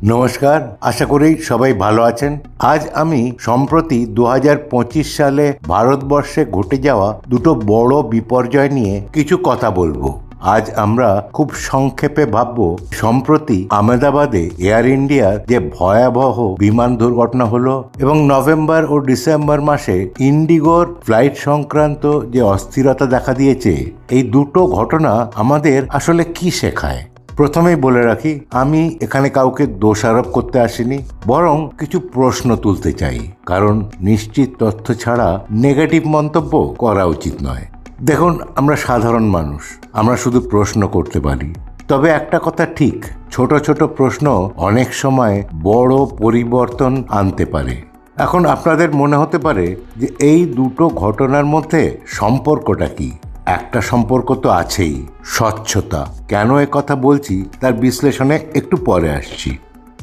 নমস্কার, আশা করি সবাই ভালো আছেন। আজ আমি সম্প্রতি 2025 সালে ভারতবর্ষে ঘটে যাওয়া দুটো বড় বিপর্যয় নিয়ে কিছু কথা বলবো। আজ আমরা খুব সংক্ষেপে ভাববো সম্প্রতি আহমেদাবাদে এয়ার ইন্ডিয়ার যে ভয়াবহ বিমান দুর্ঘটনা হলো এবং নভেম্বর ও ডিসেম্বর মাসে ইন্ডিগোর ফ্লাইট সংক্রান্ত যে অস্থিরতা দেখা দিয়েছে, এই দুটো ঘটনা আমাদের আসলে কি শেখায়। প্রথমেই বলে রাখি, আমি এখানে কাউকে দোষারোপ করতে আসিনি, বরং কিছু প্রশ্ন তুলতে চাই, কারণ নিশ্চিত তথ্য ছাড়া নেগেটিভ মন্তব্য করা উচিত নয়। দেখুন, আমরা সাধারণ মানুষ, আমরা শুধু প্রশ্ন করতে পারি। তবে একটা কথা ঠিক, ছোট ছোট প্রশ্ন অনেক সময় বড় পরিবর্তন আনতে পারে। এখন আপনাদের মনে হতে পারে যে এই দুটো ঘটনার মধ্যে সম্পর্কটা কি। একটা সম্পর্ক তো আছেই, স্বচ্ছতা। কেন কথা বলছি তার বিশ্লেষণে একটু পরে আসছি।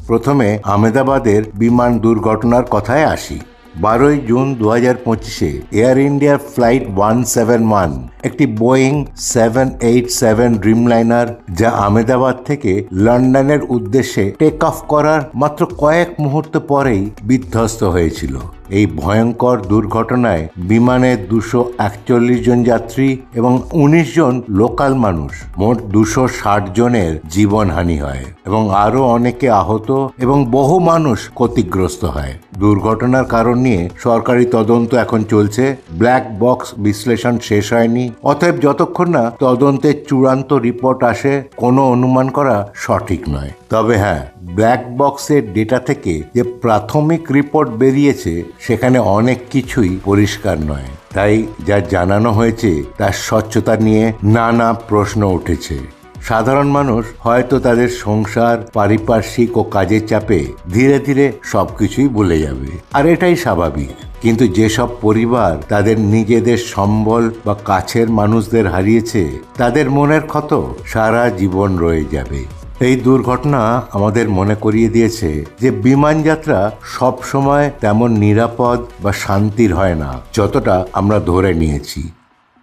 প্রথমে আহমেদাবাদের বিমান দুর্ঘটনার কথায় আসি। 12 জুন 2025 এয়ার ইন্ডিয়ার ফ্লাইট 171, একটি বোয়িং 787 ড্রিমলাইনার, যা আহমেদাবাদ থেকে লন্ডনের উদ্দেশ্যে টেক অফ করার মাত্র কয়েক মুহূর্ত পরেই বিধ্বস্ত হয়েছিল। এই ভয়ঙ্কর দুর্ঘটনায় বিমানে 241 জন যাত্রী এবং 19 জন লোকাল মানুষ, মোট 260 জনের জীবনহানি হয় এবং আরও অনেকে আহত এবং বহু মানুষ ক্ষতিগ্রস্ত হয়। দুর্ঘটনার কারণ নিয়ে সরকারি তদন্ত এখন চলছে। ব্ল্যাক বক্স বিশ্লেষণ শেষ হয়নি, অতএব যতক্ষণ না তদন্তের চূড়ান্ত রিপোর্ট আসে কোনো অনুমান করা সঠিক নয়। তবে হ্যাঁ, ব্ল্যাক বক্সের ডেটা থেকে যে প্রাথমিক রিপোর্ট বেরিয়েছে সেখানে অনেক কিছুই পরিষ্কার নয়। তাই যা জানানো হয়েছে তার স্বচ্ছতা নিয়ে নানা প্রশ্ন উঠেছে। সাধারণ মানুষ হয়তো তাদের সংসার, পারিপার্শ্বিক ও কাজের চাপে ধীরে ধীরে সবকিছুই ভুলে যাবে, আর এটাই স্বাভাবিক। কিন্তু যেসব পরিবার তাদের নিজেদের সম্বল বা কাছের মানুষদের হারিয়েছে, তাদের মনের ক্ষত সারা জীবন রয়ে যাবে। এই দুর্ঘটনা আমাদের মনে করিয়ে দিয়েছে যে বিমান যাত্রা সব সময় তেমন নিরাপদ বা শান্তির হয় না যতটা আমরা ধরে নিয়েছি।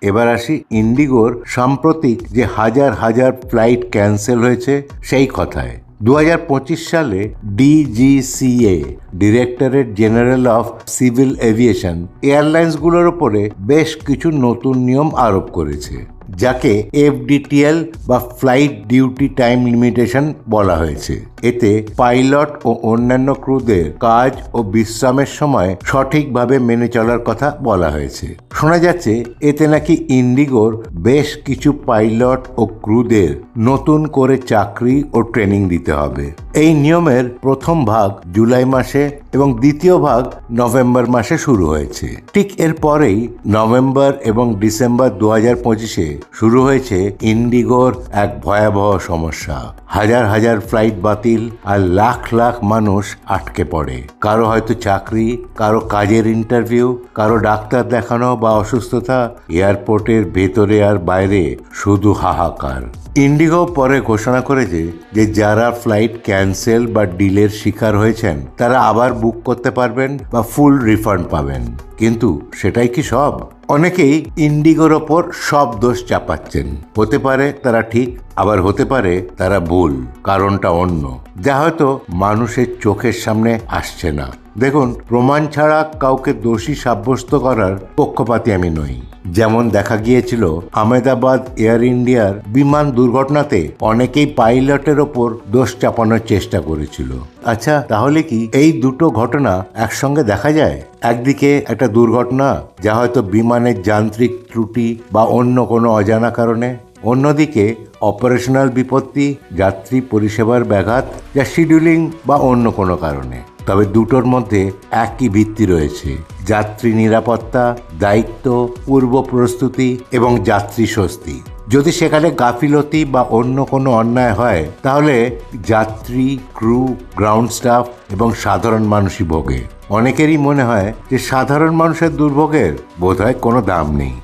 এবার আসি ইন্ডিগোর সাম্প্রতিক যে হাজার হাজার ফ্লাইট ক্যান্সেল হয়েছে সেই কথায়। 2025 সালে DGCA, directorate general of civil aviation, এয়ারলাইন্সগুলোর ওপরে বেশ কিছু নতুন নিয়ম আরোপ করেছে, যাকে এফডিটিএল বা ফ্লাইট ডিউটি টাইম লিমিটেশন বলা হয়েছে। এতে পাইলট ও অন্যান্য ক্রুদের কাজ ও বিশ্রামের সময় সঠিকভাবে মেনে চলার কথা বলা হয়েছে। শোনা যাচ্ছে এতে নাকি ইন্ডিগোর বেশ কিছু পাইলট ও ক্রুদের নতুন করে চাকরি ও ট্রেনিং দিতে হবে। এই নিয়মের প্রথম ভাগ জুলাই মাসে এবং দ্বিতীয় ভাগ নভেম্বর মাসে শুরু হয়েছে। ঠিক এর পরেই নভেম্বর এবং ডিসেম্বর 2025 শুরু হয়েছে ইন্ডিগোর এক ভয়াবহ সমস্যা। হাজার হাজার ফ্লাইট বাতিল আর লাখ লাখ মানুষ আটকে পড়ে। কারো হয়তো চাকরি, কারো কাজের ইন্টারভিউ, কারো ডাক্তার দেখানো বা অসুস্থতা। এয়ারপোর্টের ভেতরে আর বাইরে শুধু হাহাকার। ইন্ডিগো পরে ঘোষণা করেছে যে যারা ফ্লাইট ক্যান্সেল বা ডিলের শিকার হয়েছেন তারা আবার বুক করতে পারবেন বা ফুল রিফান্ড পাবেন। কিন্তু সেটাই কি সব? অনেকেই ইন্ডিগোর ওপর সব দোষ চাপাচ্ছেন। হতে পারে তারা ঠিক, আবার হতে পারে তারা ভুল, কারণটা অন্য, যা হয়তো মানুষের চোখের সামনে আসছে না। দেখুন, প্রমাণ ছাড়া কাউকে দোষী সাব্যস্ত করার পক্ষপাতী আমি নই। যেমন দেখা গিয়েছিল আহমেদাবাদ এয়ার ইন্ডিয়ার বিমান দুর্ঘটনাতে অনেকেই পাইলটের ওপর দোষ চাপানোর চেষ্টা করেছিল। আচ্ছা, তাহলে কি এই দুটো ঘটনা একসঙ্গে দেখা যায়? একদিকে একটা দুর্ঘটনা যা হয়তো বিমানের যান্ত্রিক ত্রুটি বা অন্য কোনো অজানা কারণে, অন্যদিকে অপারেশনাল বিপত্তি, যাত্রী পরিষেবার ব্যাঘাত, যা শিডিউলিং বা অন্য কোনো কারণে। তবে দুটোর মধ্যে একই ভিত্তি রয়েছে: যাত্রী নিরাপত্তা, দায়িত্ব, পূর্ব প্রস্তুতি এবং যাত্রী স্বস্তি। যদি সেখানে গাফিলতি বা অন্য কোনো অন্যায় হয় তাহলে যাত্রী, ক্রু, গ্রাউন্ড স্টাফ এবং সাধারণ মানুষই ভোগে। অনেকেরই মনে হয় যে সাধারণ মানুষের দুর্ভোগের বোধহয় কোনো দাম নেই।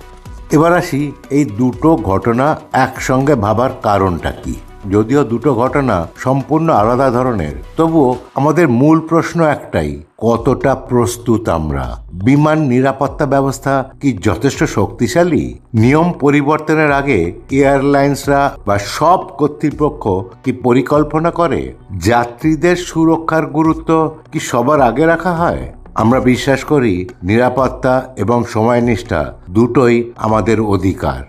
এবার আসি এই দুটো ঘটনা একসঙ্গে ভাবার কারণটা কি। যদিও দুটো ঘটনা সম্পূর্ণ আলাদা ধরনের, তবুও আমাদের মূল প্রশ্ন একটাই: কতটা প্রস্তুত আমরা? বিমান নিরাপত্তা ব্যবস্থা কি যথেষ্ট শক্তিশালী? নিয়ম পরিবর্তনের আগে এয়ারলাইন্সরা বা সব কর্তৃপক্ষ কি পরিকল্পনা করে? যাত্রীদের সুরক্ষার গুরুত্ব কি সবার আগে রাখা হয়? আমরা বিশ্বাস করি নিরাপত্তা এবং সময়নিষ্ঠা দুটোই আমাদের অধিকার।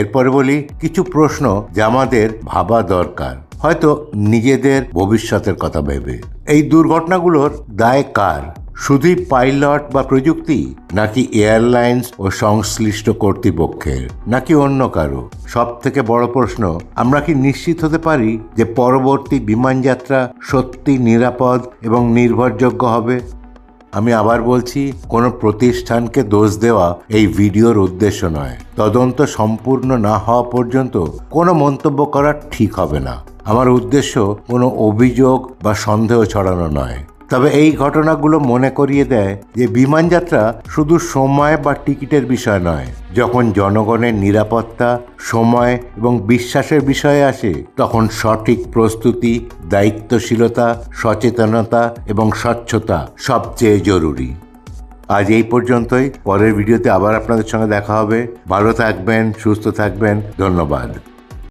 এরপরে বলি কিছু প্রশ্ন যা আমাদের ভাবা দরকার, হয়তো নিজেদের ভবিষ্যতের কথা ভেবে। এই দুর্ঘটনাগুলোর দায় কার? শুধুই পাইলট বা প্রযুক্তি, নাকি এয়ারলাইন্স ও সংশ্লিষ্ট কর্তৃপক্ষের, নাকি অন্য কারো? সব থেকে বড় প্রশ্ন, আমরা কি নিশ্চিত হতে পারি যে পরবর্তী বিমান যাত্রা সত্যি নিরাপদ এবং নির্ভরযোগ্য হবে? আমি আবার বলছি, কোনো প্রতিষ্ঠানকে দোষ দেওয়া এই ভিডিওর উদ্দেশ্য নয়। তদন্ত সম্পূর্ণ না হওয়া পর্যন্ত কোনো মন্তব্য করা ঠিক হবে না। আমার উদ্দেশ্য কোনো অভিযোগ বা সন্দেহ ছড়ানো নয়। তবে এই ঘটনাগুলো মনে করিয়ে দেয় যে বিমান যাত্রা শুধু সময় বা টিকিটের বিষয় নয়। যখন জনগণের নিরাপত্তা, সময় এবং বিশ্বাসের বিষয়ে আসে, তখন সঠিক প্রস্তুতি, দায়িত্বশীলতা, সচেতনতা এবং স্বচ্ছতা সবচেয়ে জরুরি। আজ এই পর্যন্তই। পরের ভিডিওতে আবার আপনাদের সঙ্গে দেখা হবে। ভালো থাকবেন, সুস্থ থাকবেন। ধন্যবাদ।